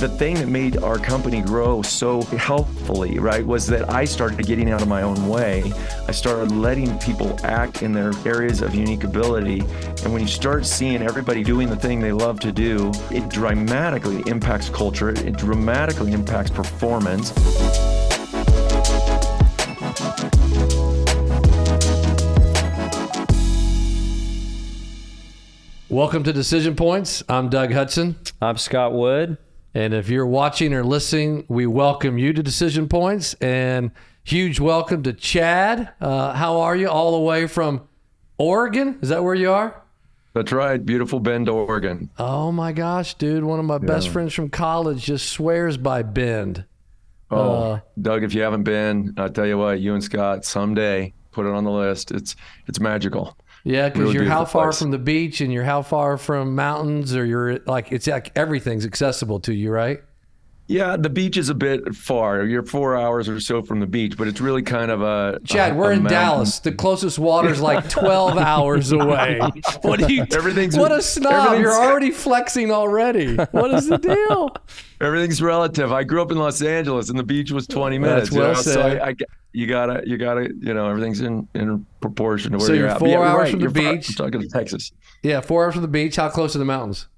The thing that made our company grow so helpfully, right, was that I started getting out of my own way. I started letting people act in their areas of unique ability. And when you start seeing everybody doing the thing they love to do, it dramatically impacts culture. It dramatically impacts performance. Welcome to Decision Points. I'm Doug Hudson. I'm Scott Wood. And if you're watching or listening, we welcome you to Decision Points. And huge welcome to Chad. How are you? All the way from Oregon? Is that where you are? That's right. Beautiful Bend, Oregon. Oh my gosh, dude. One of my best friends from college just swears by Bend. Doug, if you haven't been, I'll tell you what, you and Scott, someday put it on the list. It's magical. Yeah, because you're how far from the beach and you're how far from mountains, or you're like, it's like everything's accessible to you, right? Yeah, the beach is a bit far. You're 4 hours or so from the beach, but it's really kind of a... Chad, we're in Dallas. The closest water's like 12 hours away. What do you... What a snob. You're already flexing already. What is the deal? Everything's relative. I grew up in Los Angeles and the beach was 20 minutes. That's well said. So you gotta, everything's in proportion to where so you're you're at. 4 hours from the beach. I'm talking to Texas. Yeah, 4 hours from the beach. How close to the mountains?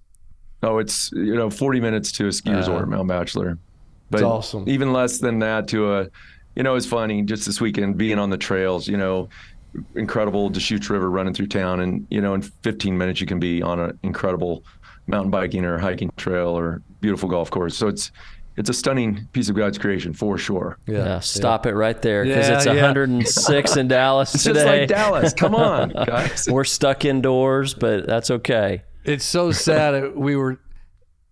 Oh, it's 40 minutes to a ski resort, Mount Bachelor. But that's awesome. Even less than that to a, it's funny just this weekend being on the trails, incredible Deschutes River running through town, and in 15 minutes you can be on an incredible mountain biking or hiking trail or beautiful golf course. So it's a stunning piece of God's creation for sure. Yeah, stop it right there, because it's 106 in Dallas it's today. Just like Dallas. Come on, guys. We're stuck indoors, but that's okay. It's so sad.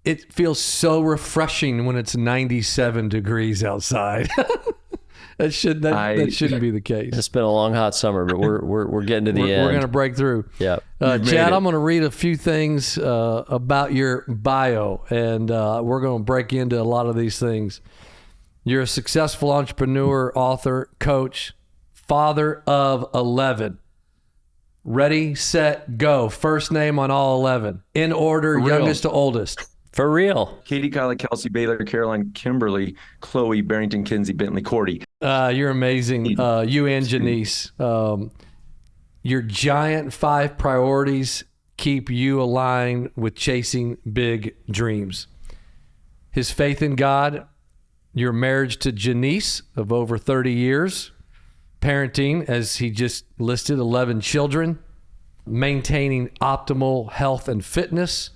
It feels so refreshing when it's 97 degrees outside. That shouldn't be the case. It's been a long, hot summer, but we're getting to the end. We're going to break through. Yeah. Chad, I'm going to read a few things about your bio, and we're going to break into a lot of these things. You're a successful entrepreneur, author, coach, father of 11. Ready, set, go. First name on all 11. In order, youngest to oldest. For real. Katie, Kyla, Kelsey, Baylor, Caroline, Kimberly, Chloe, Barrington, Kinsey, Bentley, Cordy. You're amazing. You and Janice. Your giant 5 priorities keep you aligned with chasing big dreams. His faith in God, your marriage to Janice of over 30 years, parenting, as he just listed, 11 children, maintaining optimal health and fitness,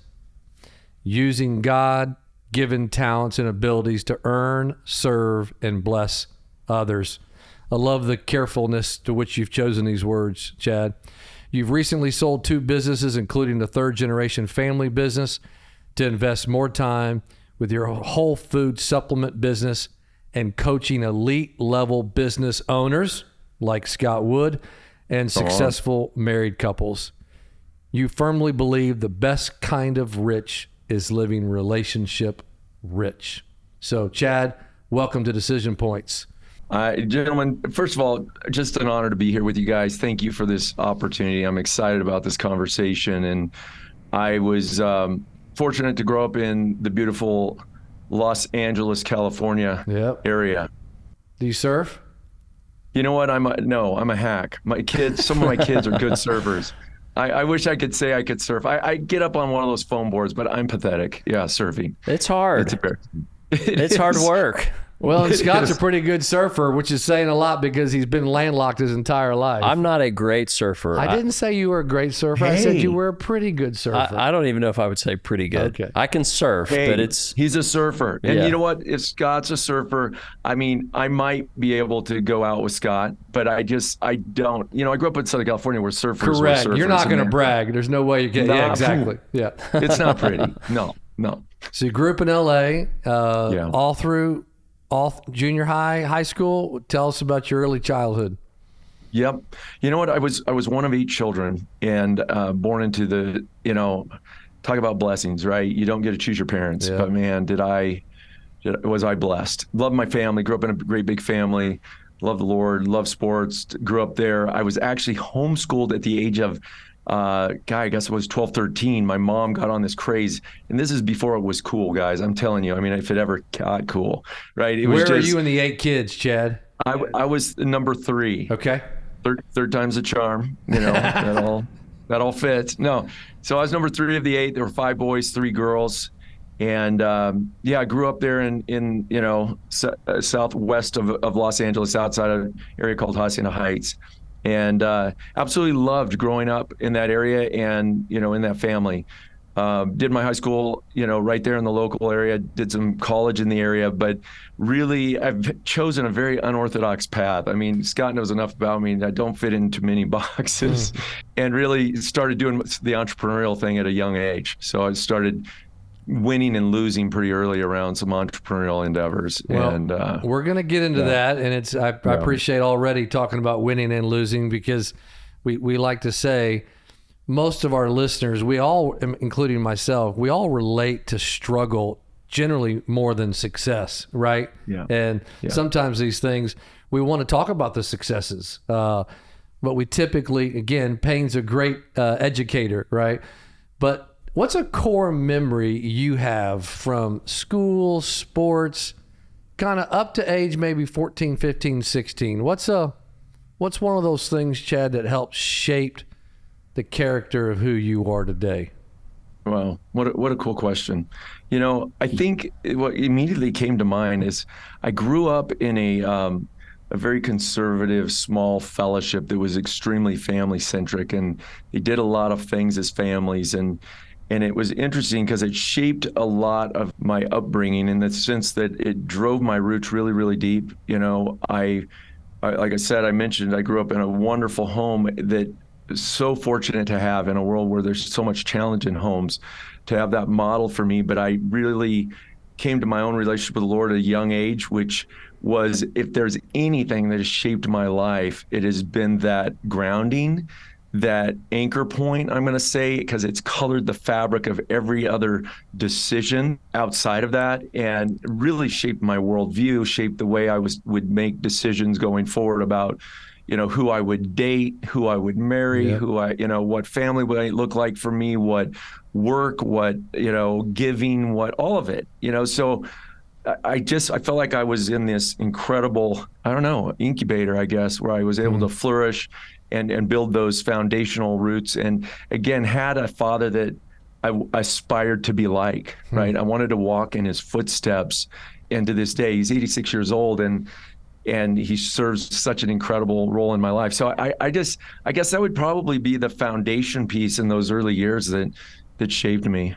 using God-given talents and abilities to earn, serve, and bless others. I love the carefulness to which you've chosen these words, Chad. You've recently sold 2 businesses, including the 3rd-generation family business, to invest more time with your whole food supplement business and coaching elite-level business owners like Scott Wood and successful married couples. You firmly believe the best kind of rich is living relationship rich. So, Chad, welcome to Decision Points. Gentlemen, first of all, just an honor to be here with you guys. Thank you for this opportunity. I'm excited about this conversation. And I was fortunate to grow up in the beautiful Los Angeles, California area. Do you surf? You know what? I'm a hack. Some of my kids are good surfers. I wish I could say I could surf. I get up on one of those foam boards, but I'm pathetic. Yeah, surfing. It's hard. It's embarrassing. It's hard work. Well, and Scott's a pretty good surfer, which is saying a lot because he's been landlocked his entire life. I'm not a great surfer. I didn't say you were a great surfer. I said you were a pretty good surfer. I don't even know if I would say pretty good. Okay. I can surf, but he's a surfer. And you know what? If Scott's a surfer, I might be able to go out with Scott, but I don't. I grew up in Southern California where surfers were surfers. You're not going to brag. There's no way you can. Yeah, exactly. Yeah. It's not pretty. No. So you grew up in L.A. All through junior high school. Tell us about your early childhood. Yep. You know what? I was one of 8 children and born into the, talk about blessings, right? You don't get to choose your parents, but man, was I blessed. Loved my family, grew up in a great big family, loved the Lord, loved sports, grew up there. I was actually homeschooled at the age of I guess it was 12, 13, my mom got on this craze. And this is before it was cool, guys. I'm telling you, I mean, if it ever got cool, right? It was Where just, are you in the 8 kids, Chad? I was number 3. Okay. Third time's a charm, that all fits. No. So I was number 3 of the 8. There were 5 boys, 3 girls. And I grew up there in southwest of Los Angeles, outside of an area called Hacienda Heights, and absolutely loved growing up in that area and in that family. Did my high school right there in the local area. Did some college in the area, but really I've chosen a very unorthodox path. I mean, Scott knows enough about me. I don't fit into many boxes, and really started doing the entrepreneurial thing at a young age. So I started winning and losing pretty early around some entrepreneurial endeavors. Well, and we're going to get into that. And I appreciate already talking about winning and losing, because we like to say most of our listeners, we all, including myself, we all relate to struggle generally more than success, right? Yeah. And sometimes these things, we want to talk about the successes, but we typically, again, pain's a great educator, right? But what's a core memory you have from school, sports, kind of up to age maybe 14, 15, 16? What's one of those things, Chad, that helped shape the character of who you are today? Wow, what a cool question. I think what immediately came to mind is I grew up in a very conservative, small fellowship that was extremely family-centric, and they did a lot of things as families, and it was interesting because it shaped a lot of my upbringing in the sense that it drove my roots really, really deep. I like I said, I mentioned I grew up in a wonderful home that is so fortunate to have in a world where there's so much challenge in homes, to have that model for me. But I really came to my own relationship with the Lord at a young age, which was, if there's anything that has shaped my life, it has been that grounding, that anchor point, I'm going to say, because it's colored the fabric of every other decision outside of that, and really shaped my worldview, shaped the way I would make decisions going forward about, who I would date, who I would marry, what family would look like for me, what work, what, giving, what, all of it, so I felt like I was in this incredible, incubator, I guess, where I was able to flourish and build those foundational roots. And again, had a father that I aspired to be like, right? I wanted to walk in his footsteps. And to this day, he's 86 years old, and he serves such an incredible role in my life. So I guess that would probably be the foundation piece in those early years that shaped me.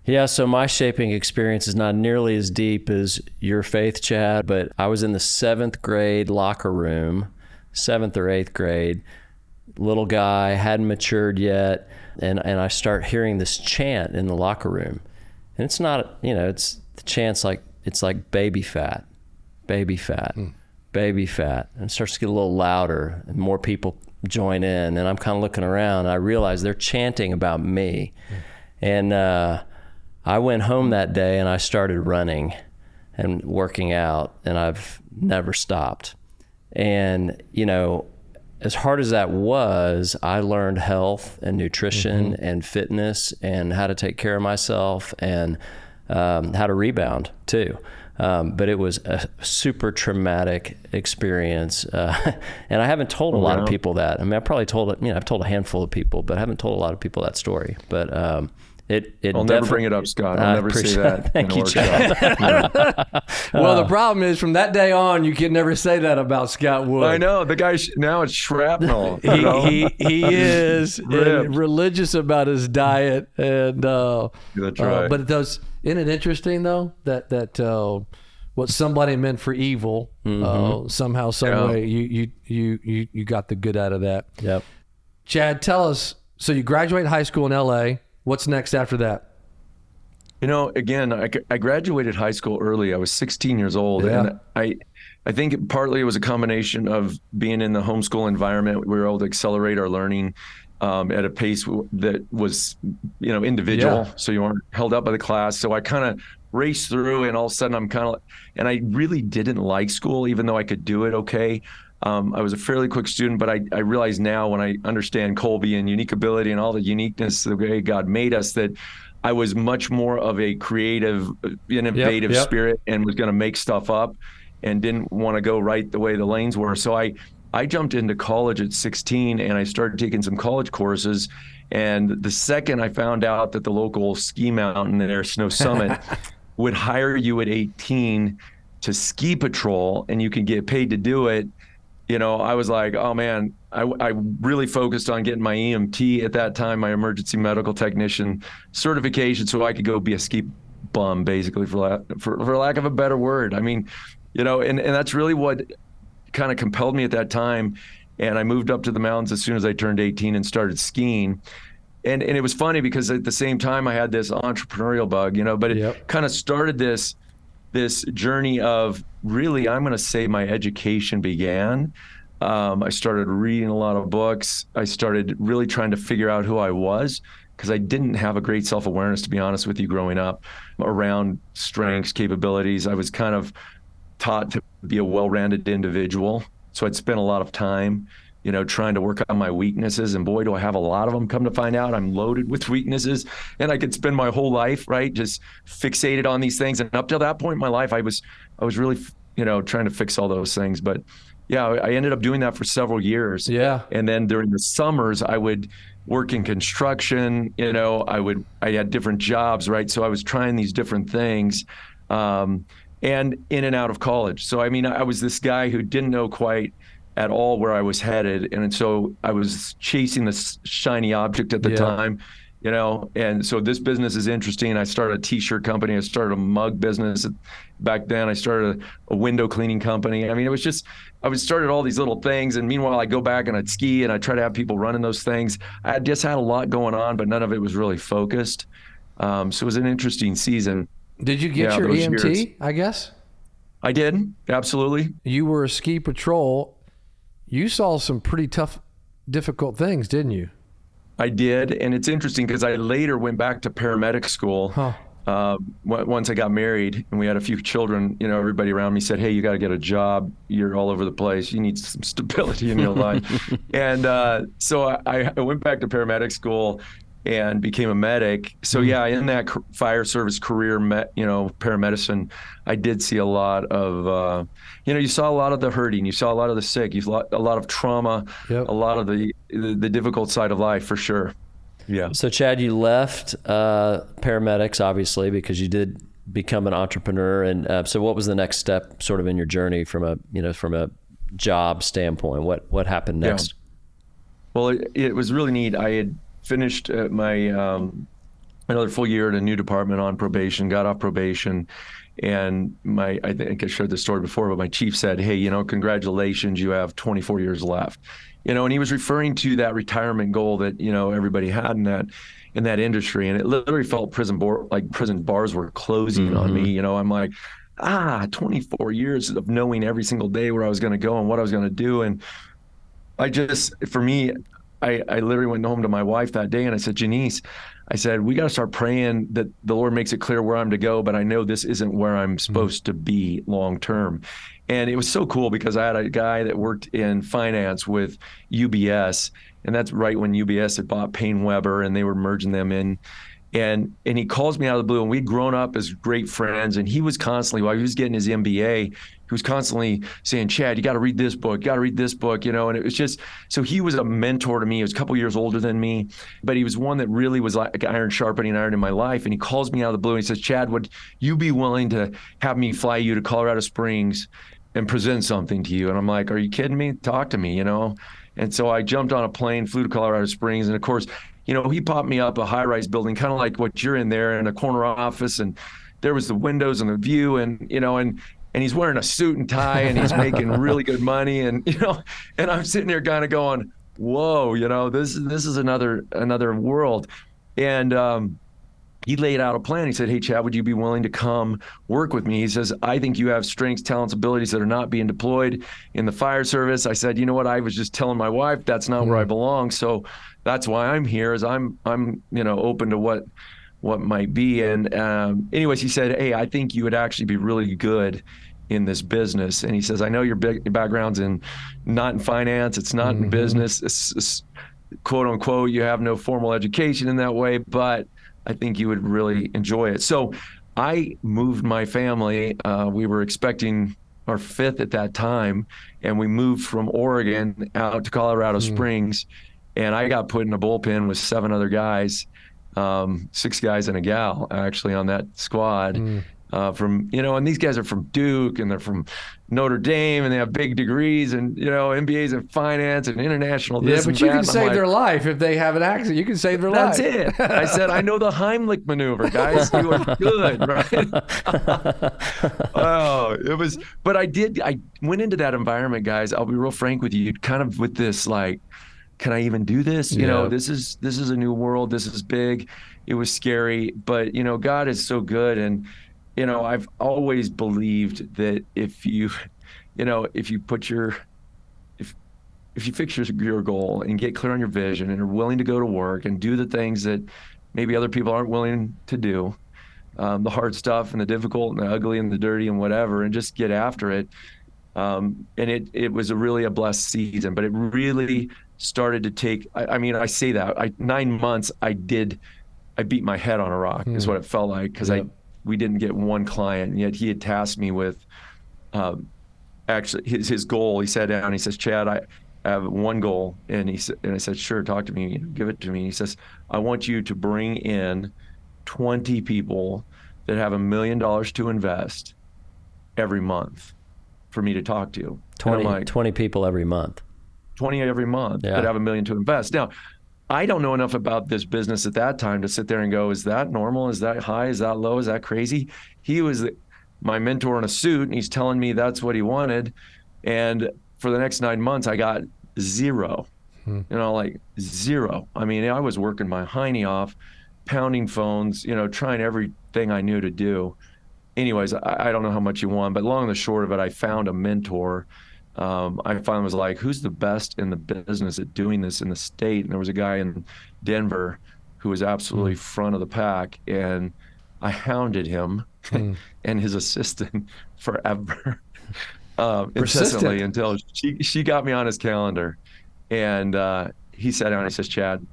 Yeah, so my shaping experience is not nearly as deep as your faith, Chad, but I was in the 7th grade locker room, 7th or 8th grade, little guy, hadn't matured yet, and I start hearing this chant in the locker room. And it's not, it's the chant's like, it's like baby fat, baby fat, baby fat. And it starts to get a little louder, and more people join in, and I'm kind of looking around, and I realize they're chanting about me. And I went home that day and I started running and working out, and I've never stopped. And, as hard as that was, I learned health and nutrition and fitness and how to take care of myself and how to rebound too. But it was a super traumatic experience. And I haven't told a lot of people that. I mean, I probably told it, I've told a handful of people, but I haven't told a lot of people that story. But I'll never bring it up, Scott. I'll never say that. Thank you, Chad. Well, the problem is, from that day on, you can never say that about Scott Wood. I know. The guy, now it's shrapnel. He is religious about his diet. And that's right. But isn't it interesting, though, that what somebody meant for evil, somehow, some way, you got the good out of that. Yep. Chad, tell us, so you graduate high school in LA. What's next after that? Again, I graduated high school early. I was 16 years old. Yeah. And I think partly it was a combination of being in the homeschool environment. We were able to accelerate our learning at a pace that was, individual. Yeah. So you weren't held up by the class. So I kind of raced through, and all of a sudden and I really didn't like school, even though I could do it okay. I was a fairly quick student, but I realize now when I understand Colby and unique ability and all the uniqueness, the way God made us, that I was much more of a creative, innovative Yep. spirit and was going to make stuff up and didn't want to go right the way the lanes were. So I jumped into college at 16 and I started taking some college courses. And the second I found out that the local ski mountain there, Snow Summit, would hire you at 18 to ski patrol and you could get paid to do it, I was like, oh man, I really focused on getting my EMT at that time, my emergency medical technician certification, so I could go be a ski bum, basically, for lack of a better word. I mean, and that's really what kind of compelled me at that time. And I moved up to the mountains as soon as I turned 18 and started skiing. And it was funny because at the same time I had this entrepreneurial bug, but it kind of started this journey of really, I'm going to say my education began. I started reading a lot of books. I started really trying to figure out who I was because I didn't have a great self-awareness, to be honest with you, growing up around strengths, capabilities. I was kind of taught to be a well-rounded individual. So I'd spent a lot of time, trying to work on my weaknesses. And boy, do I have a lot of them. Come to find out, I'm loaded with weaknesses. And I could spend my whole life, right, just fixated on these things. And up till that point in my life, I was really, trying to fix all those things. But yeah, I ended up doing that for several years. Yeah. And then during the summers, I would work in construction. I had different jobs, right? So I was trying these different things. And in and out of college. So, I mean, I was this guy who didn't know quite at all where I was headed. And so I was chasing this shiny object at the time, and so this business is interesting. I started a t-shirt company. I started a mug business. Back then I started a window cleaning company. I mean, it was just, I started all these little things. And meanwhile, I go back and I'd ski and I try to have people running those things. I just had a lot going on, but none of it was really focused. So it was an interesting season. Did you get your EMT, years. I guess? I did, absolutely. You were a ski patrol. You saw some pretty tough, difficult things, didn't you? I did, and it's interesting because I later went back to paramedic school. Once I got married and we had a few children, everybody around me said, hey, you got to get a job. You're all over the place. You need some stability in your life. And so I went back to paramedic school and became a medic. So yeah, in that fire service career, paramedicine, I did see a lot of, you saw a lot of the hurting, you saw a lot of the sick, you saw a lot of trauma, a lot of the difficult side of life, for sure. Yeah. So Chad, you left paramedics, obviously, because you did become an entrepreneur. And so what was the next step sort of in your journey from a job standpoint? What happened next? Yeah. Well, it was really neat. I had finished my another full year at a new department on probation, got off probation, and I think I shared this story before, but my chief said, hey, congratulations, you have 24 years left. And he was referring to that retirement goal that, everybody had in that industry. And it literally felt prison bars were closing on me. I'm like, 24 years of knowing every single day where I was going to go and what I was going to do. And for me, I literally went home to my wife that day and I said, Janice, I said, we got to start praying that the Lord makes it clear where I'm to go, but I know this isn't where I'm supposed to be long term. And it was so cool because I had a guy that worked in finance with UBS, and that's right when UBS had bought Payne Weber and they were merging them in. And he calls me out of the blue, and we'd grown up as great friends. And he was constantly, while he was getting his MBA, he was constantly saying, Chad, you got to read this book, And it was just, so he was a mentor to me. He was a couple years older than me, but he was one that really was like iron sharpening iron in my life. And he calls me out of the blue and he says, Chad, would you be willing to have me fly you to Colorado Springs and present something to you? And I'm like, are you kidding me? Talk to me, And so I jumped on a plane, flew to Colorado Springs. And of course, he popped me up a high-rise building, kind of like what you're in there, in a corner office, and there was the windows and the view, and he's wearing a suit and tie, and he's making really good money, and and I'm sitting there kind of going, whoa, this is another world, and he laid out a plan. He said, hey, Chad, would you be willing to come work with me? He says, I think you have strengths, talents, abilities that are not being deployed in the fire service. I said, you know what? I was just telling my wife that's not where I belong. So that's why I'm here, is I'm open to what might be. And anyways, he said, hey, I think you would actually be really good in this business. And he says, I know your background's not in finance, it's not in business, it's quote unquote, you have no formal education in that way, but I think you would really enjoy it. So I moved my family. We were expecting our fifth at that time, and we moved from Oregon out to Colorado Springs, and I got put in a bullpen with 7 other guys, 6 guys and a gal actually on that squad. From, and these guys are from Duke and they're from Notre Dame and they have big degrees and, MBAs in finance and international this but and you that. can save their life if they have an accident. You can save their That's life. it. I said, I know the Heimlich maneuver, guys. You are good, right? Oh, it was, but I went into that environment, guys. I'll be real frank with you, kind of with this, like, can I even do this? This is a new world. This is big. It was scary, but God is so good. And, I've always believed that if you fix your goal and get clear on your vision and are willing to go to work and do the things that maybe other people aren't willing to do, the hard stuff and the difficult and the ugly and the dirty and whatever, and just get after it. And it was really a blessed season, but it really started to take, I say that 9 months I beat my head on a rock is what it felt like. Cause we didn't get one client, and yet he had tasked me with, actually his goal. He sat down, he says, Chad, I have one goal. And I said, sure, talk to me, give it to me. And he says, I want you to bring in 20 people that have $1 million to invest every month for me to talk to. 20 people every month. 20 every month that have $1 million to invest. Now, I don't know enough about this business at that time to sit there and go, is that normal? Is that high? Is that low? Is that crazy? He was my mentor in a suit, and he's telling me that's what he wanted. And for the next 9 months, I got 0, like 0. I was working my hiney off, pounding phones, trying everything I knew to do. Anyways, I don't know how much you won, but long and the short of it, I found a mentor. I finally was like, who's the best in the business at doing this in the state? And there was a guy in Denver who was absolutely front of the pack, and I hounded him and his assistant forever, incessantly, until she got me on his calendar. And he sat down and he says, Chad,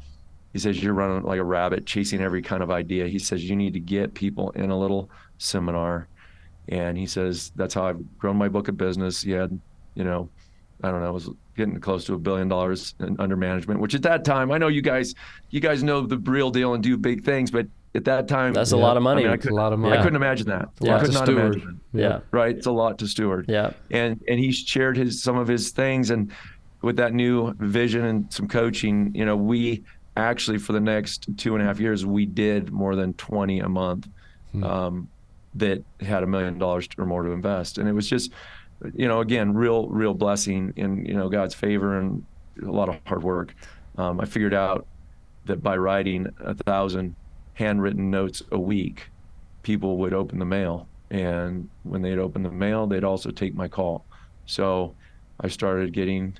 he says, you're running like a rabbit chasing every kind of idea. He says, you need to get people in a little seminar. And he says, that's how I've grown my book of business. He had, I don't know, it was getting close to $1 billion under management, which at that time, I know you guys know the real deal and do big things, but at that time, that's a lot of money. I couldn't imagine that. I could not imagine that. Yeah. Right. It's a lot to steward. Yeah. And he shared some of his things, and with that new vision and some coaching, we actually, for the next 2.5 years, we did more than 20 a month that had $1 million or more to invest. And it was just, again, real blessing in, God's favor and a lot of hard work. I figured out that by writing 1,000 handwritten notes a week, people would open the mail. And when they'd open the mail, they'd also take my call. So I started getting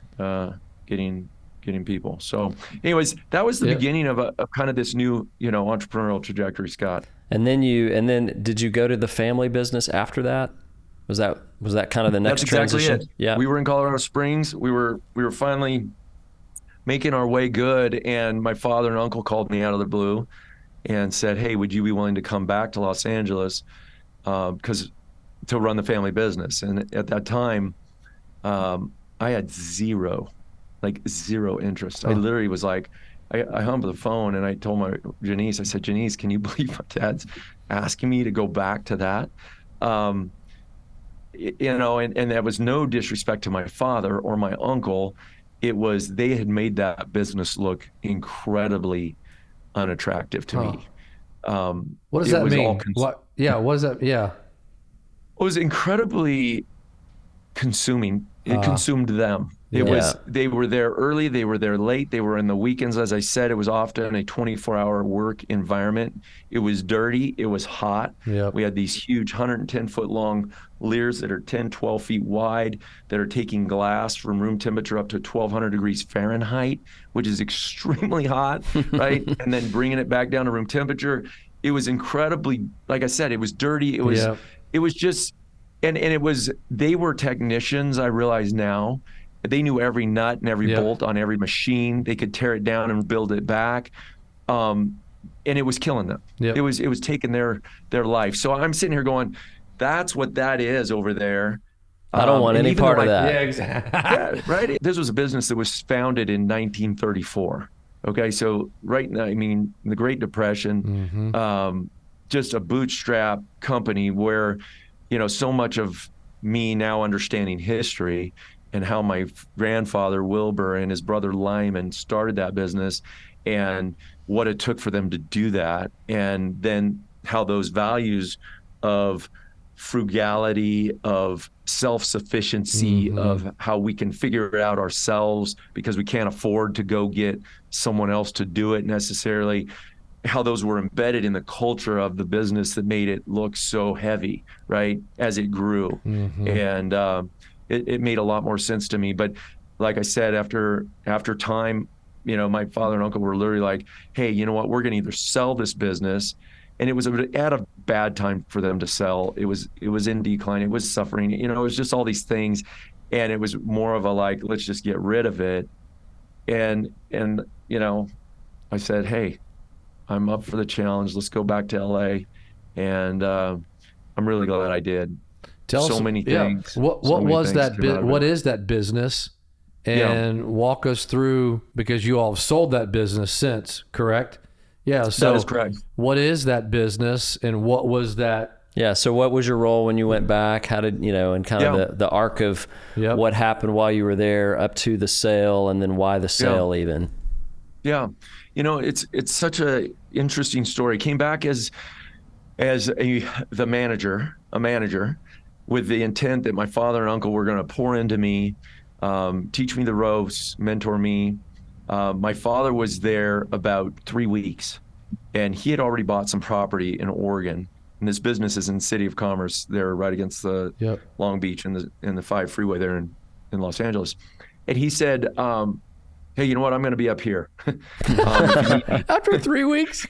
people. So anyways, that was the beginning of kind of this new, entrepreneurial trajectory, Scott. And then did you go to the family business after that? Was that kind of the next transition? Exactly it. Yeah. We were in Colorado Springs. We were finally making our way good, and my father and uncle called me out of the blue and said, hey, would you be willing to come back to Los Angeles to run the family business? And at that time, I had zero interest. I literally was like, I hung up the phone and I told my Janice, I said, Janice, can you believe my dad's asking me to go back to that? And that was no disrespect to my father or my uncle. It was, they had made that business look incredibly unattractive to me. What does that mean? What does that? Yeah. It was incredibly consuming. It consumed them. They were there early, they were there late, they were in the weekends. As I said, it was often a 24-hour work environment. It was dirty, it was hot. Yep. We had these huge 110-foot long Lears that are 10, 12 feet wide, that are taking glass from room temperature up to 1,200 degrees Fahrenheit, which is extremely hot, right? And then bringing it back down to room temperature. It was incredibly, like I said, it was dirty. It was just and it was, they were technicians. I realize now, they knew every nut and every Yep. bolt on every machine. They could tear it down and build it back. And it was killing them. Yep. It was taking their life. So I'm sitting here going, that's what that is over there. I don't want and any even part though of that. Yeah, exactly. Yeah, right. This was a business that was founded in 1934. Okay, so right now, I mean, the Great Depression, just a bootstrap company where, so much of me now understanding history and how my grandfather Wilbur and his brother Lyman started that business, and what it took for them to do that, and then how those values of frugality, of self-sufficiency, of how we can figure it out ourselves because we can't afford to go get someone else to do it necessarily, how those were embedded in the culture of the business that made it look so heavy, right, as it grew. And it made a lot more sense to me. But like I said, after time, my father and uncle were literally like, hey, you know what, we're going to either sell this business. And it was at a bad time for them to sell. It was in decline. It was suffering. It was just all these things. And it was more of a like, let's just get rid of it. And I said, hey, I'm up for the challenge. Let's go back to LA. And I'm really glad I did. Tell us, many things. What was that? What is that business? And walk us through, because you all have sold that business since, correct? Yeah. So that is correct. What is that business, and what was that? Yeah. So what was your role when you went back? How did, and kind of the arc of what happened while you were there up to the sale, and then why the sale even? Yeah. It's such a interesting story. Came back as a manager, with the intent that my father and uncle were going to pour into me, teach me the ropes, mentor me. My father was there about 3 weeks, and he had already bought some property in Oregon. And this business is in the City of Commerce. They're right against the Long Beach and the 5 freeway there in Los Angeles. And he said, hey, you know what? I'm going to be up here. After 3 weeks?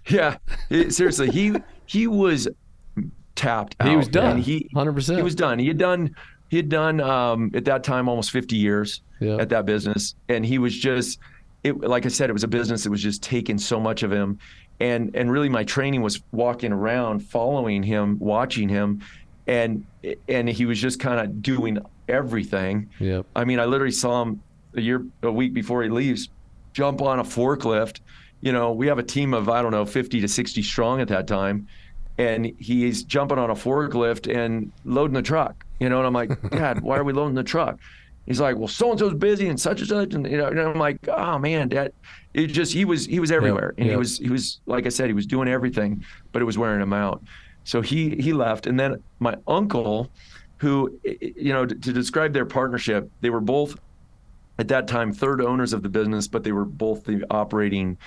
Yeah, seriously, he was tapped out. He was done. 100%. He was done. He had done at that time almost 50 years at that business, and he was just, like I said, it was a business that was just taking so much of him, and really my training was walking around, following him, watching him, and he was just kind of doing everything. Yep. I mean, I literally saw him a week before he leaves, jump on a forklift. We have a team of, I don't know, 50 to 60 strong at that time. And he's jumping on a forklift and loading the truck, and I'm like, Dad, why are we loading the truck? He's like, well, so-and-so's busy and such and such. And, and I'm like, oh man, Dad, he was everywhere. And he was, like I said, he was doing everything, but it was wearing him out. So he left. And then my uncle, who, to describe their partnership, they were both at that time third owners of the business, but they were both the operating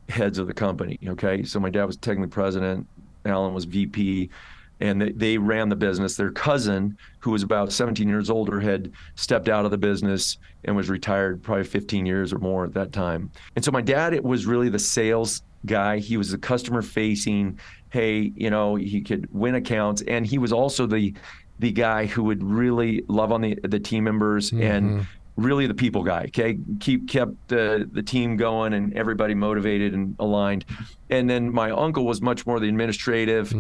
heads of the company. Okay. So my dad was technically president, Alan was VP, and they ran the business. Their cousin, who was about 17 years older, had stepped out of the business and was retired probably 15 years or more at that time. And so my dad, it was really the sales guy. He was the customer facing, hey, he could win accounts. And he was also the guy who would really love on the team members and really the people guy. Okay, kept the team going and everybody motivated and aligned. And then my uncle was much more the administrative,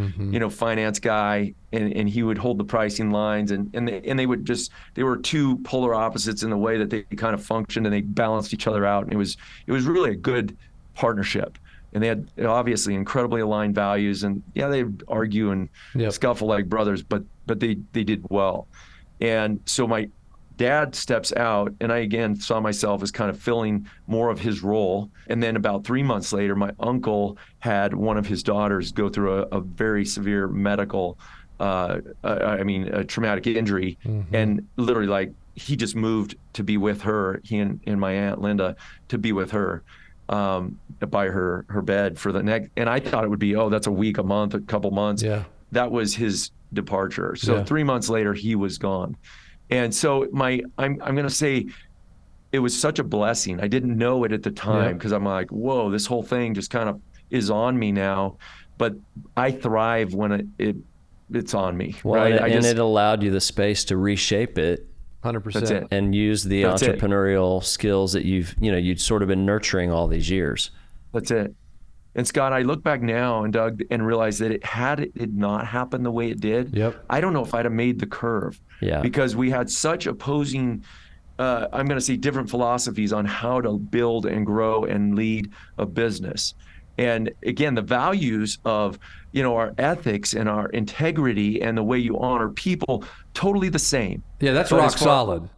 finance guy, and he would hold the pricing lines, and they were two polar opposites in the way that they kind of functioned, and they balanced each other out. And it was really a good partnership. And they had obviously incredibly aligned values, and they argue and scuffle like brothers, but they did well. And so my dad steps out, and I again saw myself as kind of filling more of his role. And then about 3 months later, my uncle had one of his daughters go through a very severe medical, a traumatic injury, and literally like he just moved to be with her, he and my aunt Linda, to be with her by her bed for the next. And I thought it would be, that's a week, a month, a couple months. Yeah. That was his departure. So 3 months later, he was gone. And so I'm going to say it was such a blessing. I didn't know it at the time because I'm like, whoa, this whole thing just kind of is on me now. But I thrive when it's on me, Well, right? and it allowed you the space to reshape it 100%. That's it. and use the That's it. entrepreneurial skills that you'd sort of been nurturing all these years. That's it. And Scott, I look back now and Doug and realize that it did not happen the way it did. Yep. I don't know if I'd have made the curve. Yeah. Because we had such opposing, I'm going to say different philosophies on how to build and grow and lead a business. And again, the values of, our ethics and our integrity and the way you honor people, totally the same. Yeah, that's But rock as far- solid.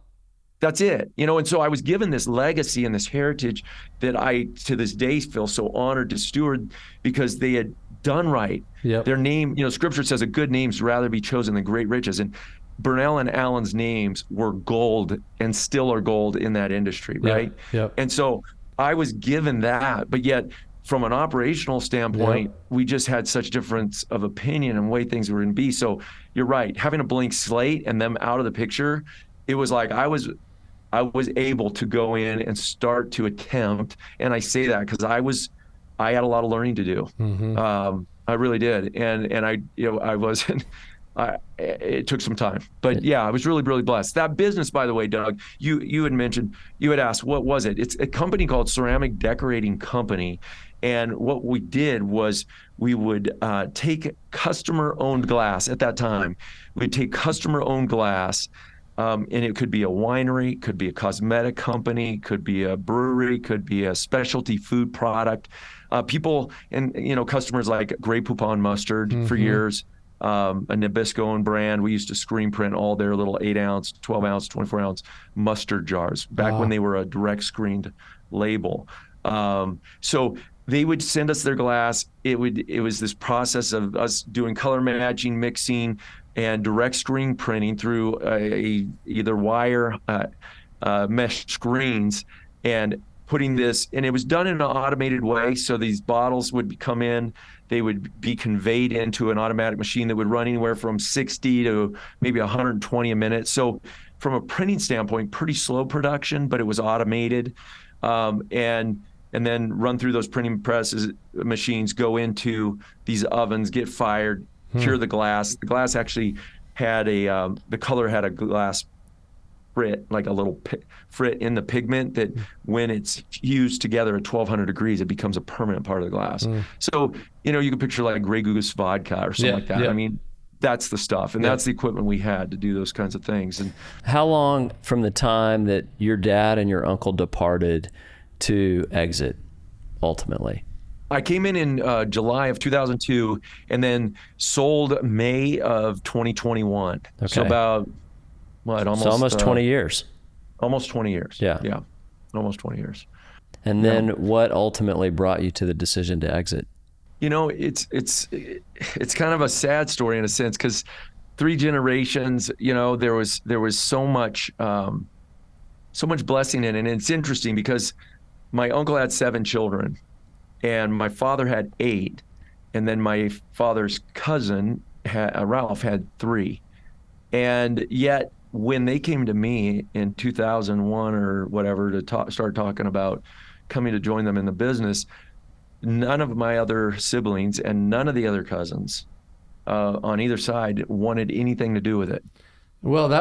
That's it. And so I was given this legacy and this heritage that I, to this day, feel so honored to steward because they had done right. Yep. Their name, Scripture says a good name's rather be chosen than great riches. And Burnell and Allen's names were gold and still are gold in that industry, right? Yep. And so I was given that, but yet from an operational standpoint, we just had such difference of opinion and way things were going to be. So you're right, having a blank slate and them out of the picture, it was like I was able to go in and start to attempt, and I say that because I had a lot of learning to do. I really did, and I wasn't. It took some time, but yeah, I was really, really blessed. That business, by the way, Doug, you had mentioned, you had asked, what was it? It's a company called Ceramic Decorating Company. And what we did was we would take customer-owned glass at that time. We'd take customer-owned glass, and it could be a winery, could be a cosmetic company, could be a brewery, could be a specialty food product. People and, customers like Grey Poupon Mustard for years. A Nabisco brand. We used to screen print all their little 8-ounce, 12-ounce, 24-ounce mustard jars back when they were a direct screened label. So they would send us their glass. It was this process of us doing color matching, mixing, and direct screen printing through either wire mesh screens and putting this, and it was done in an automated way. So these bottles would come in, they would be conveyed into an automatic machine that would run anywhere from 60 to maybe 120 a minute. So from a printing standpoint, pretty slow production, but it was automated. And then run through those printing presses, machines, go into these ovens, get fired, cure the glass. The glass actually had the color had a glass frit, like a little frit in the pigment that when it's used together at 1200 degrees, it becomes a permanent part of the glass. So, you can picture like Grey Goose vodka or something like that. Yeah. I mean, that's the stuff. And that's the equipment we had to do those kinds of things. And How long from the time that your dad and your uncle departed to exit ultimately? I came in July of 2002 and then sold May of 2021. Okay. So about, Almost 20 years. Almost 20 years. Yeah. Yeah. Almost 20 years. And then what ultimately brought you to the decision to exit? It's kind of a sad story in a sense, because 3 generations, there was so much blessing in it. And it's interesting because my uncle had 7 children and my father had 8. And then my father's cousin, Ralph, had 3. And yet when they came to me in 2001 or whatever to start talking about coming to join them in the business, none of my other siblings and none of the other cousins on either side wanted anything to do with it. Well,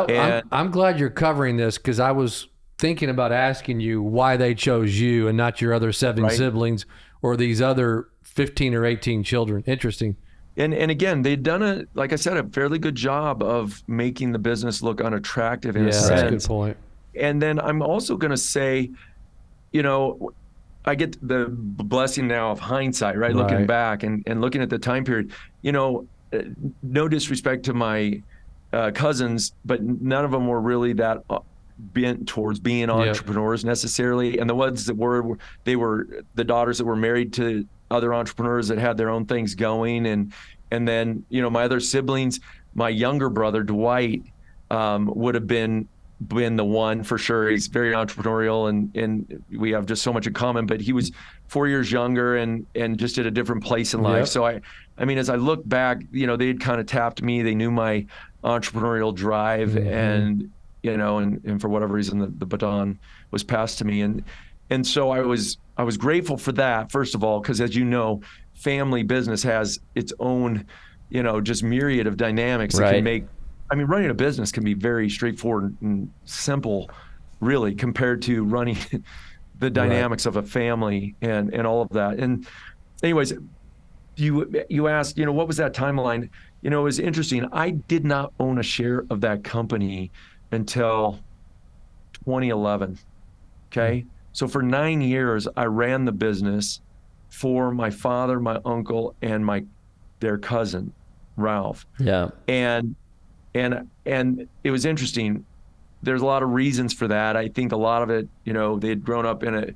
I'm glad you're covering this, because I was thinking about asking you why they chose you and not your other 7 siblings or these other 15 or 18 children. Interesting. And again, they'd done like I said, a fairly good job of making the business look unattractive in a sense. That's a good point. And then I'm also going to say, I get the blessing now of hindsight, right? Looking back and looking at the time period, no disrespect to my cousins, but none of them were really that bent towards being entrepreneurs necessarily. And the ones that were, they were the daughters that were married to other entrepreneurs that had their own things going. And then, my other siblings, my younger brother, Dwight, would have been the one for sure. He's very entrepreneurial and we have just so much in common, but he was 4 years younger and just at a different place in life. So I mean, as I look back, they had kind of tapped me. They knew my entrepreneurial drive and, and for whatever reason, the baton was passed to me. And so I was grateful for that, first of all, because as you know, family business has its own, just myriad of dynamics that Right. can make, I mean, running a business can be very straightforward and simple, really, compared to running the dynamics of a family and all of that. And anyways, you asked, what was that timeline? It was interesting. I did not own a share of that company until 2011. Okay. So for 9 years, I ran the business for my father, my uncle, and their cousin, Ralph. Yeah. And it was interesting. There's a lot of reasons for that. I think a lot of it, they had grown up in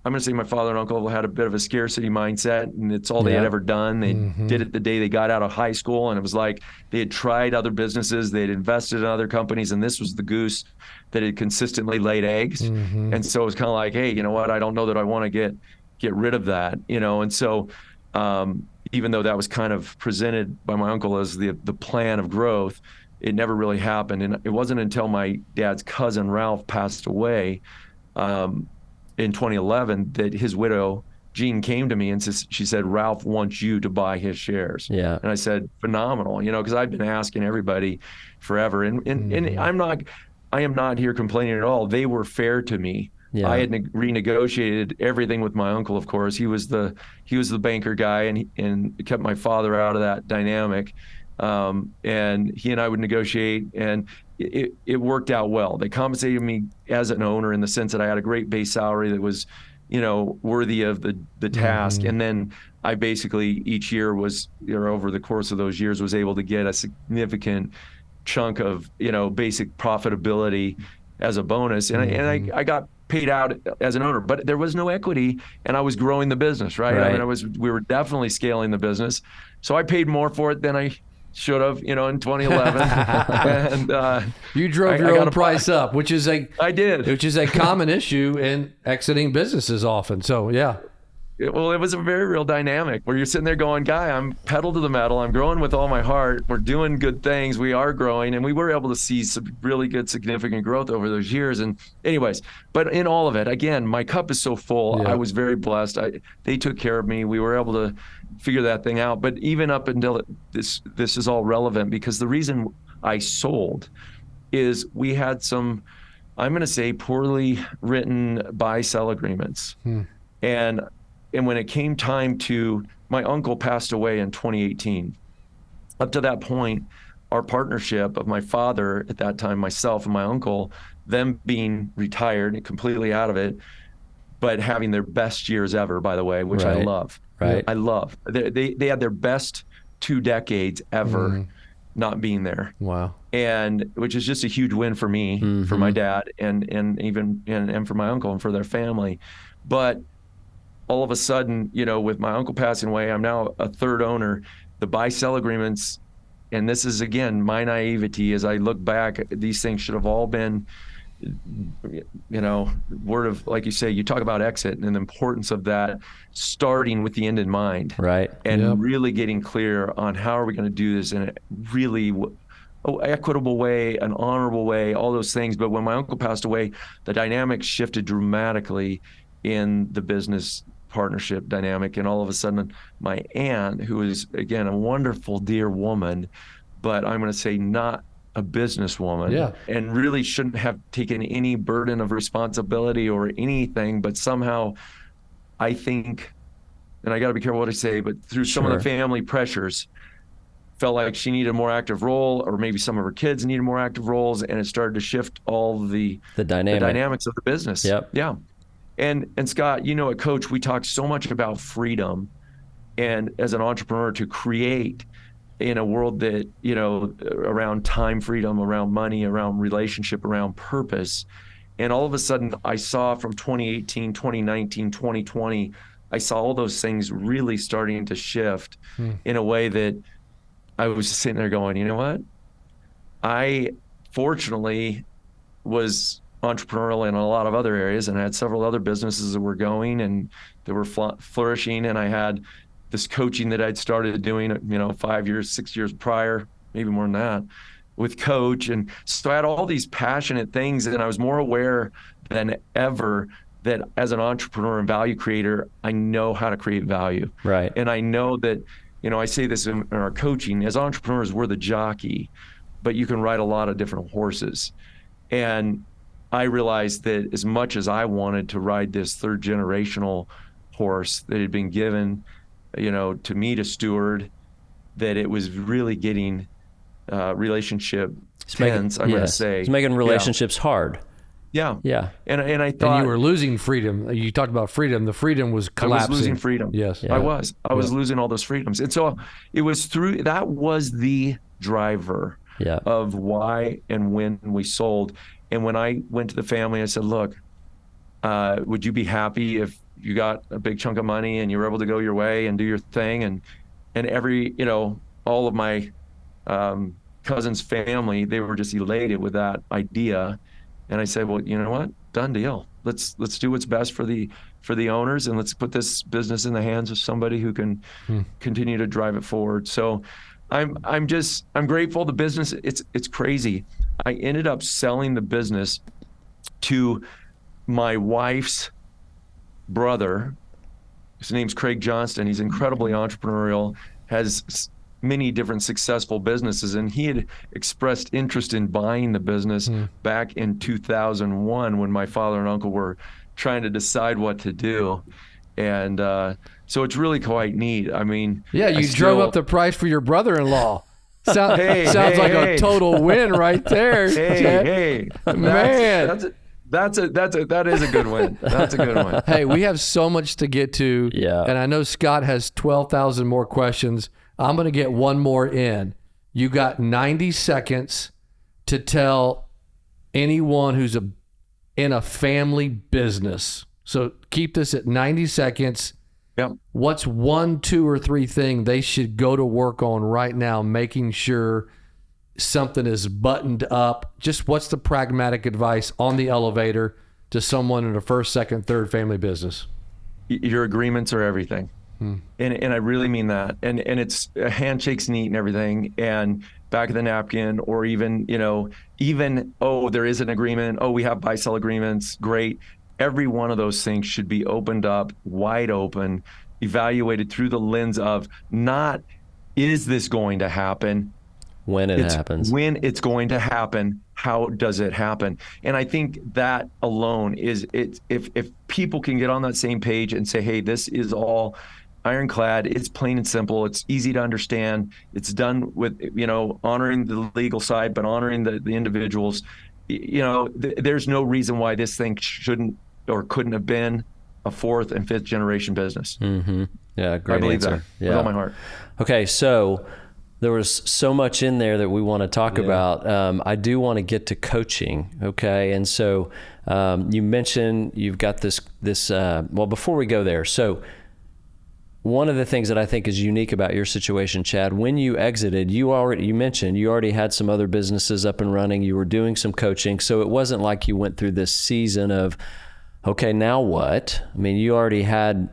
I'm going to say my father and uncle had a bit of a scarcity mindset, and it's all they had ever done. They did it the day they got out of high school, and it was like they had tried other businesses, they had invested in other companies, and this was the goose that had consistently laid eggs. And so it was kind of like, hey, you know what? I don't know that I want to get rid of that, And so even though that was kind of presented by my uncle as the plan of growth, it never really happened. And it wasn't until my dad's cousin Ralph passed away in 2011 that his widow Jean came to me and she said, Ralph wants you to buy his shares. Yeah. And I said, phenomenal, because I've been asking everybody forever, and I am not here complaining at all. They were fair to me. Yeah. I had renegotiated everything with my uncle. Of course, he was the banker guy, and kept my father out of that dynamic. And he and I would negotiate, and it worked out well. They compensated me as an owner in the sense that I had a great base salary that was, worthy of the task. And then I basically each year was, over the course of those years, was able to get a significant chunk of, basic profitability as a bonus. And I got paid out as an owner, but there was no equity, and I was growing the business, right? I mean, we were definitely scaling the business. So I paid more for it than I should have, in 2011. And you drove your own price up, which is I did, which is a common issue in exiting businesses often. So yeah. Well, it was a very real dynamic where you're sitting there going, Guy, I'm pedal to the metal. I'm growing with all my heart. We're doing good things. We are growing. And we were able to see some really good, significant growth over those years. And anyways, but in all of it, again, my cup is so full. Yeah. I was very blessed. They took care of me. We were able to figure that thing out. But even up until this is all relevant, because the reason I sold is we had some, I'm going to say, poorly written buy-sell agreements. And when it came time to, my uncle passed away in 2018. Up to that point, our partnership of my father at that time, myself and my uncle, them being retired and completely out of it, but having their best years ever, by the way, which I love. Right. I love. They had their best 2 decades ever not being there. Wow. And which is just a huge win for me, for my dad, and even and for my uncle and for their family. But all of a sudden, with my uncle passing away, I'm now a third owner. The buy-sell agreements, and this is, again, my naivety as I look back, these things should have all been, word of, like you say, you talk about exit and the importance of that, starting with the end in mind. Right. And really getting clear on how are we going to do this in a really equitable way, an honorable way, all those things. But when my uncle passed away, the dynamics shifted dramatically in the business partnership dynamic. And all of a sudden, my aunt, who is, again, a wonderful, dear woman, but I'm going to say not a businesswoman, and really shouldn't have taken any burden of responsibility or anything, but somehow I think, and I got to be careful what I say, but through some of the family pressures, felt like she needed a more active role, or maybe some of her kids needed more active roles, and it started to shift all the dynamics of the business. Yeah. And Scott, at Coach, we talk so much about freedom, and as an entrepreneur, to create in a world that, around time freedom, around money, around relationship, around purpose. And all of a sudden, I saw from 2018, 2019, 2020, I saw all those things really starting to shift in a way that I was just sitting there going, you know what? I fortunately was entrepreneurial in a lot of other areas, and I had several other businesses that were going and that were flourishing, and I had this coaching that I'd started doing 5 years, 6 years prior, maybe more than that, with Coach. And so I had all these passionate things, and I was more aware than ever that as an entrepreneur and value creator, I know how to create value. Right. And I know that I say this in our coaching, as entrepreneurs, we're the jockey, but you can ride a lot of different horses. And I realized that as much as I wanted to ride this third generational horse that had been given, to me to steward, that it was really getting relationship tense, I'm going to say. It's making relationships hard. Yeah. Yeah. And I thought. And you were losing freedom. You talked about freedom. The freedom was collapsing. I was losing freedom. Yes. Yeah. I was losing all those freedoms. And so it was that was the driver of why and when we sold. And when I went to the family, I said, look, would you be happy if you got a big chunk of money and you were able to go your way and do your thing? And every, all of my cousin's family, they were just elated with that idea. And I said, well, you know what? Done deal. Let's do what's best for the owners, and let's put this business in the hands of somebody who can continue to drive it forward. So I'm grateful. The business, it's crazy. I ended up selling the business to my wife's brother. His name's Craig Johnston. He's incredibly entrepreneurial, has many different successful businesses, and he had expressed interest in buying the business back in 2001 when my father and uncle were trying to decide what to do. And so it's really quite neat. I mean, you drove up the price for your brother-in-law. Sounds like a total win right there. Hey, man. That is a good win. That's a good one. Hey, we have so much to get to. Yeah. And I know Scott has 12,000 more questions. I'm going to get one more in. You got 90 seconds to tell anyone who's in a family business. So keep this at 90 seconds. Yep. What's 1, 2, or 3 thing they should go to work on right now, making sure something is buttoned up? Just what's the pragmatic advice on the elevator to someone in a first, second, third family business? Your agreements are everything. And I really mean that. And it's handshakes neat and everything, and back of the napkin, or even, there is an agreement. We have buy-sell agreements. Great. Every one of those things should be opened up, wide open, evaluated through the lens of not, is this going to happen? When it happens. When it's going to happen, how does it happen? And I think that alone is it. If people can get on that same page and say, hey, this is all ironclad, it's plain and simple, it's easy to understand, it's done with, honoring the legal side, but honoring the individuals, there's no reason why this thing shouldn't or couldn't have been a 4th and 5th generation business. Mm-hmm. Yeah, great I believe answer. that with all my heart. Okay, so there was so much in there that we want to talk about. I do want to get to coaching, okay? And so you mentioned you've got this well, before we go there, so one of the things that I think is unique about your situation, Chad, when you exited, you mentioned you already had some other businesses up and running, you were doing some coaching, so it wasn't like you went through this season of, okay, now what? I mean, you already had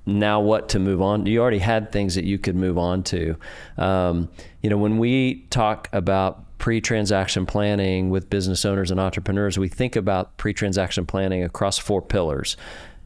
now what to move on. You already had things that you could move on to. When we talk about pre-transaction planning with business owners and entrepreneurs, we think about pre-transaction planning across 4 pillars.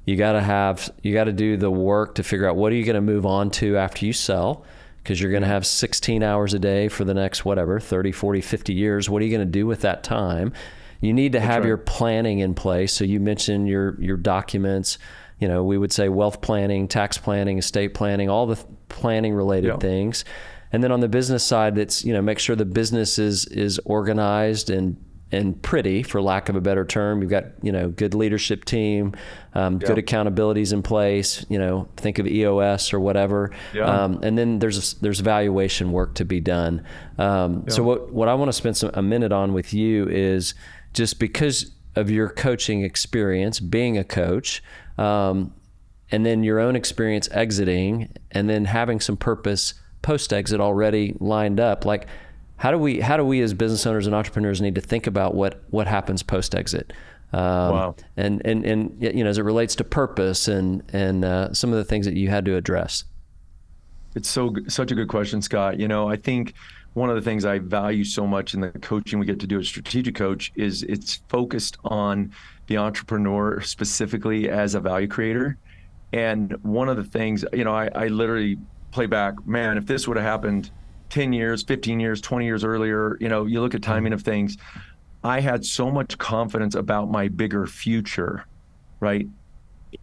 You got to do the work to figure out what are you going to move on to after you sell, because you're going to have 16 hours a day for the next 30, 40, 50 years. What are you going to do with that time? You need to have your planning in place. So you mentioned your documents, we would say wealth planning, tax planning, estate planning, all the planning related things. And then on the business side, it's, make sure the business is organized and pretty, for lack of a better term. You've got, good leadership team, good accountabilities in place, think of EOS or whatever. And then there's valuation work to be done. So what I want to spend a minute on with you is, just because of your coaching experience, being a coach, and then your own experience exiting, and then having some purpose post-exit already lined up, like, how do we as business owners and entrepreneurs need to think about what happens post-exit? And as it relates to purpose and some of the things that you had to address. It's such a good question, Scott. I think one of the things I value so much in the coaching we get to do as Strategic Coach is it's focused on the entrepreneur specifically as a value creator. And one of the things, I literally play back, man, if this would have happened 10 years, 15 years, 20 years earlier, you look at timing of things. I had so much confidence about my bigger future, right?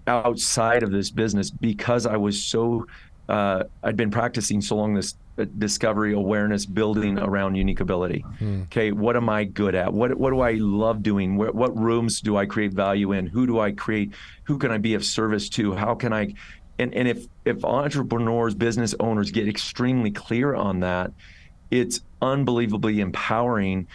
Outside of this business because I was so, I'd been practicing so long this discovery, awareness, building around unique ability. Okay, what am I good at? What do I love doing? What rooms do I create value in? Who do I create? Who can I be of service to? How can I? And if entrepreneurs, business owners get extremely clear on that, it's unbelievably empowering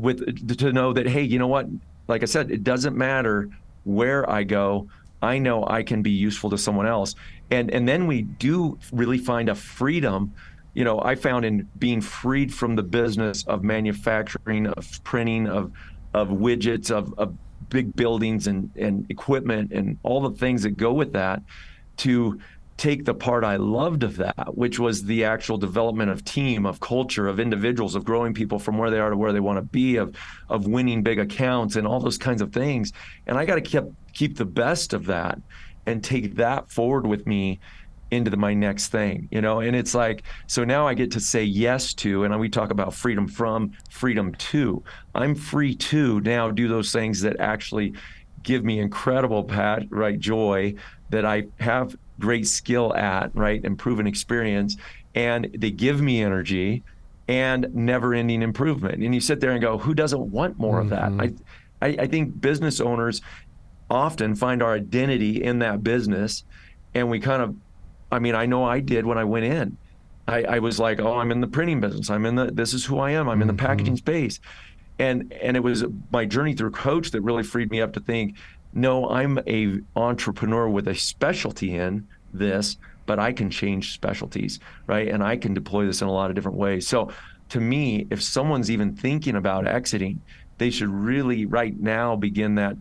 to know that, hey, you know what? Like I said, it doesn't matter where I go. I know I can be useful to someone else. And then we do really find a freedom. I found in being freed from the business of manufacturing, of printing, of widgets, of big buildings and equipment and all the things that go with that, to take the part I loved of that, which was the actual development of team, of culture, of individuals, of growing people from where they are to where they want to be, of winning big accounts and all those kinds of things. And I got to keep the best of that and take that forward with me into my next thing, and it's like, so now I get to say yes to, and we talk about freedom from, freedom to. I'm free to now do those things that actually give me incredible joy, that I have great skill at, right, and proven experience, and they give me energy and never-ending improvement. And you sit there and go, who doesn't want more of that? I think business owners often find our identity in that business, and we kind of, I know I did when I went in. I was like, oh, I'm in the printing business. This is who I am. I'm in the packaging space. And it was my journey through coach that really freed me up to think, no, I'm a entrepreneur with a specialty in this, but I can change specialties, right? And I can deploy this in a lot of different ways. So to me, if someone's even thinking about exiting, they should really right now begin that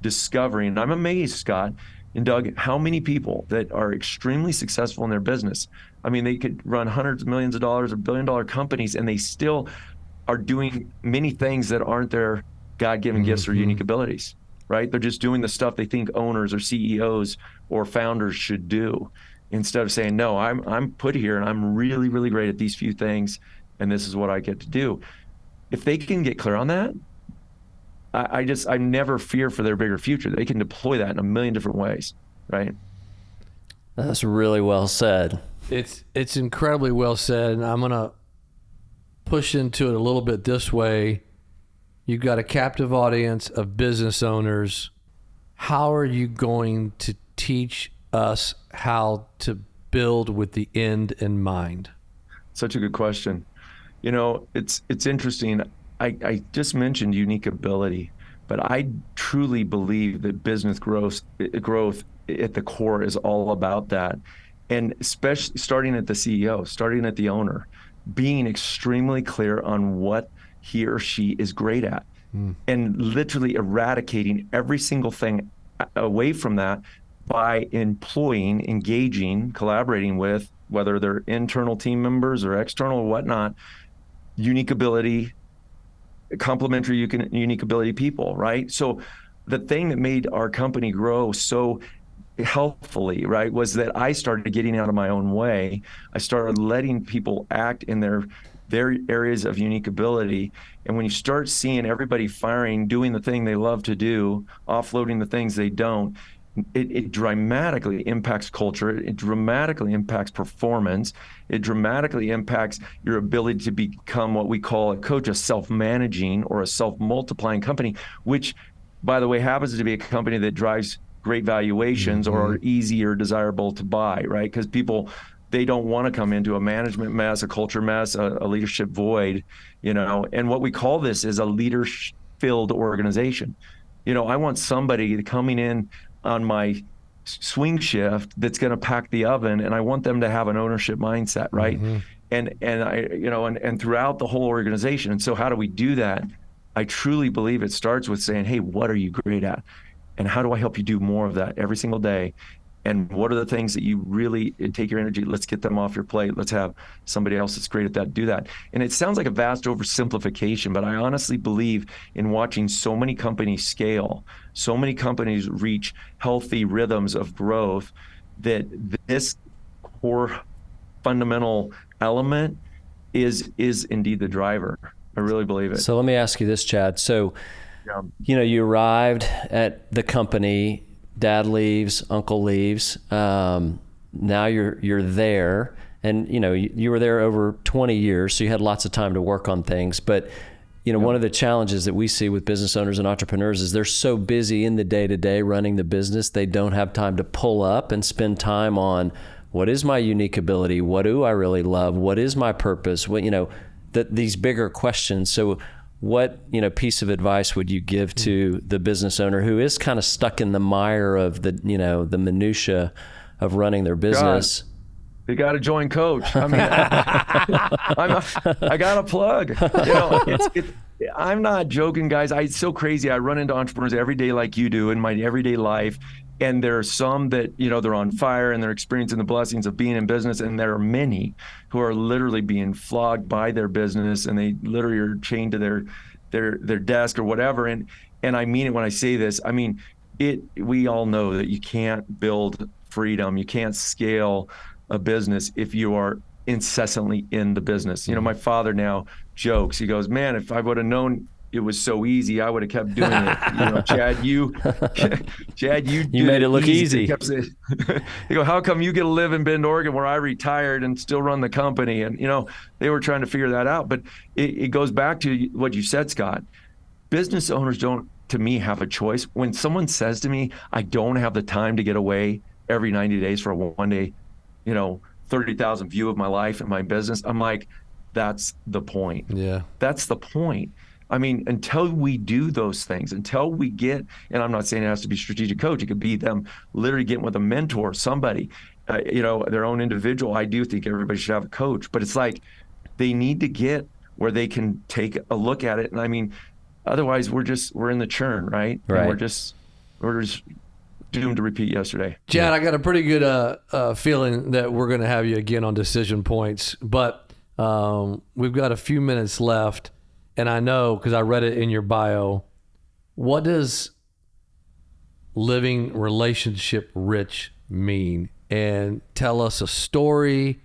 discovery. And I'm amazed, Scott and Doug, how many people that are extremely successful in their business. They could run hundreds of millions of dollars or billion-dollar companies, and they still are doing many things that aren't their God-given gifts or unique abilities, right? They're just doing the stuff they think owners or CEOs or founders should do, instead of saying, no, I'm put here and I'm really, really great at these few things, and this is what I get to do. If they can get clear on that, I never fear for their bigger future. They can deploy that in a million different ways, right? That's really well said. It's incredibly well said, and I'm gonna push into it a little bit this way. You've got a captive audience of business owners. How are you going to teach us how to build with the end in mind? Such a good question. It's interesting. I just mentioned unique ability, but I truly believe that business growth at the core is all about that. And especially starting at the CEO, starting at the owner, being extremely clear on what he or she is great at, and literally eradicating every single thing away from that by employing, engaging, collaborating with, whether they're internal team members or external or whatnot, unique ability, complementary unique ability people, right? So the thing that made our company grow so healthfully, right, was that I started getting out of my own way. I started letting people act in their areas of unique ability. And when you start seeing everybody firing, doing the thing they love to do, offloading the things they don't, it dramatically impacts culture. It dramatically impacts performance. It dramatically impacts your ability to become what we call a coach, a self-managing or a self-multiplying company, which, by the way, happens to be a company that drives great valuations or are easy or desirable to buy, right? Because people, they don't want to come into a management mess, a culture mess, a leadership void, and what we call this is a leader-filled organization. I want somebody coming in on my swing shift that's going to pack the oven, and I want them to have an ownership mindset, right? And I throughout the whole organization. And so how do we do that? I truly believe it starts with saying, hey, what are you great at? And how do I help you do more of that every single day? And what are the things that you really take your energy? Let's get them off your plate. Let's have somebody else that's great at that do that. And it sounds like a vast oversimplification, but I honestly believe in watching so many companies scale, so many companies reach healthy rhythms of growth, that this core fundamental element is indeed the driver. I really believe it. So let me ask you this, Chad. So, you arrived at the company, dad leaves, uncle leaves. Now you're there, and you were there over 20 years, so you had lots of time to work on things. But one of the challenges that we see with business owners and entrepreneurs is they're so busy in the day-to-day running the business, they don't have time to pull up and spend time on what is my unique ability, what do I really love, what is my purpose, what these bigger questions. So what piece of advice would you give to the business owner who is kind of stuck in the mire of the the minutia of running their business? You got to join Coach. I mean, I got a plug. I'm not joking, guys. It's so crazy. I run into entrepreneurs every day like you do in my everyday life. And there are some that, they're on fire and they're experiencing the blessings of being in business. And there are many who are literally being flogged by their business, and they literally are chained to their desk or whatever. And I mean it when I say this. I mean, we all know that you can't build freedom. You can't scale a business if you are incessantly in the business. My father now jokes. He goes, man, if I would have known it was so easy, I would have kept doing it. Chad, you made it look easy. They go, how come you get to live in Bend, Oregon, where I retired and still run the company? And, they were trying to figure that out. But it goes back to what you said, Scott. Business owners don't, to me, have a choice. When someone says to me, I don't have the time to get away every 90 days for a one-day, 30,000 view of my life and my business, I'm like, that's the point. Yeah. That's the point. I mean, until we do those things, until we get, and I'm not saying it has to be strategic coach, it could be them literally getting with a mentor, somebody, their own individual. I do think everybody should have a coach, but it's like they need to get where they can take a look at it. And I mean, otherwise we're in the churn, right? Right. And we're just doomed to repeat yesterday. Chad, I got a pretty good feeling that we're going to have you again on Decision Points, but we've got a few minutes left. And I know, because I read it in your bio, what does living relationship rich mean? And tell us a story.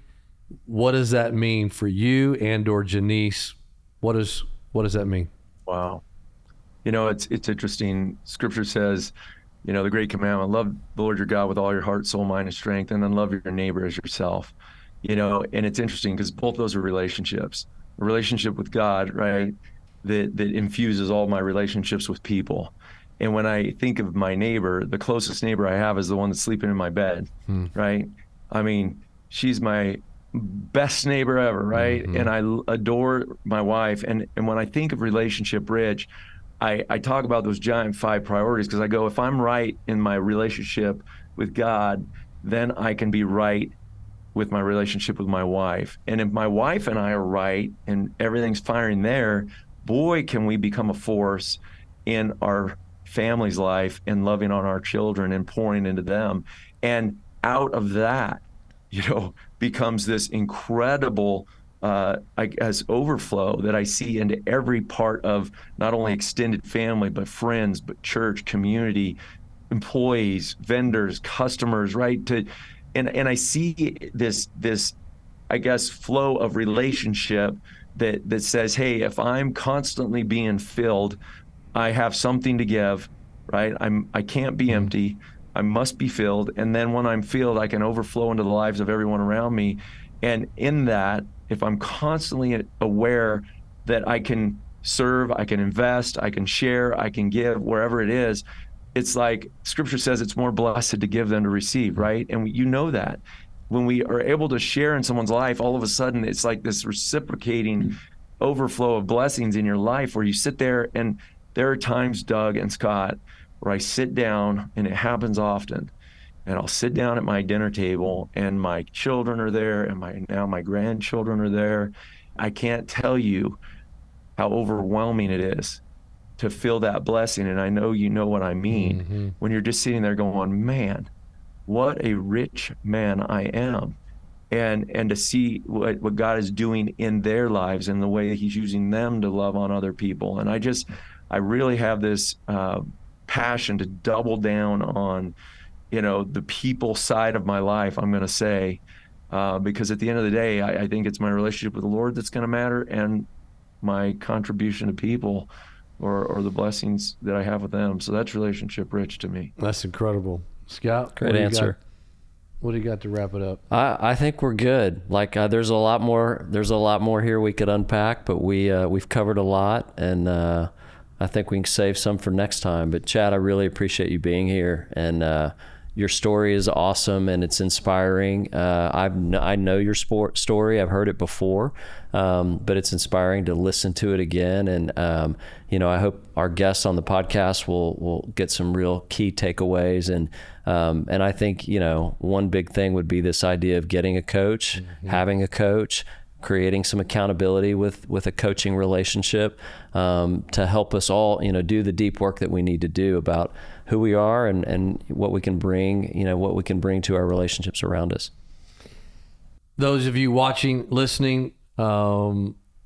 What does that mean for you and or Janice? What does that mean? Wow. It's interesting. Scripture says, the great commandment, love the Lord your God with all your heart, soul, mind, and strength, and then love your neighbor as yourself. And it's interesting because both those are relationships. A relationship with God, right, that infuses all my relationships with people. And when I think of my neighbor, the closest neighbor I have is the one that's sleeping in my bed, right? I mean, she's my best neighbor ever, right? And I adore my wife. And when I think of relationship rich, I talk about those giant 5 priorities, because I go, if I'm right in my relationship with God, then I can be right with my relationship with my wife. And if my wife and I are right and everything's firing there, boy, can we become a force in our family's life and loving on our children and pouring into them. And out of that, becomes this incredible, overflow that I see into every part of not only extended family, but friends, but church, community, employees, vendors, customers, right? And I see this I guess flow of relationship that says, hey, if I'm constantly being filled, I have something to give, right? I can't be empty. I must be filled. And then when I'm filled, I can overflow into the lives of everyone around me. And in that, if I'm constantly aware that I can serve, I can invest, I can share, I can give wherever it is, it's like Scripture says it's more blessed to give than to receive, right? And that. When we are able to share in someone's life, all of a sudden it's like this reciprocating overflow of blessings in your life, where you sit there. And there are times, Doug and Scott, where I sit down, and it happens often, and I'll sit down at my dinner table and my children are there, and now my grandchildren are there. I can't tell you how overwhelming it is to feel that blessing. And I know you know what I mean, when you're just sitting there going, man, what a rich man I am. And to see what God is doing in their lives and the way that he's using them to love on other people. And I really have this passion to double down on, the people side of my life, I'm going to say, because at the end of the day, I think it's my relationship with the Lord that's going to matter, and my contribution to people, or the blessings that I have with them. So that's relationship rich to me. That's incredible. Scott, Great answer. What do you got to wrap it up? I think we're good. Like there's a lot more here we could unpack, but we've covered a lot, and I think we can save some for next time. But Chad, I really appreciate you being here, and your story is awesome and it's inspiring. I know your story. I've heard it before, but it's inspiring to listen to it again. And I hope our guests on the podcast will get some real key takeaways. And I think one big thing would be this idea of getting a coach, having a coach, creating some accountability with a coaching relationship to help us all do the deep work that we need to do about who we are and what we can bring to our relationships around us. Those of you watching, listening,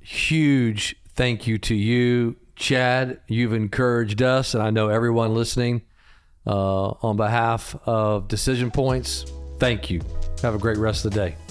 huge thank you to you, Chad. You've encouraged us, and I know everyone listening, on behalf of Decision Points, thank you. Have a great rest of the day.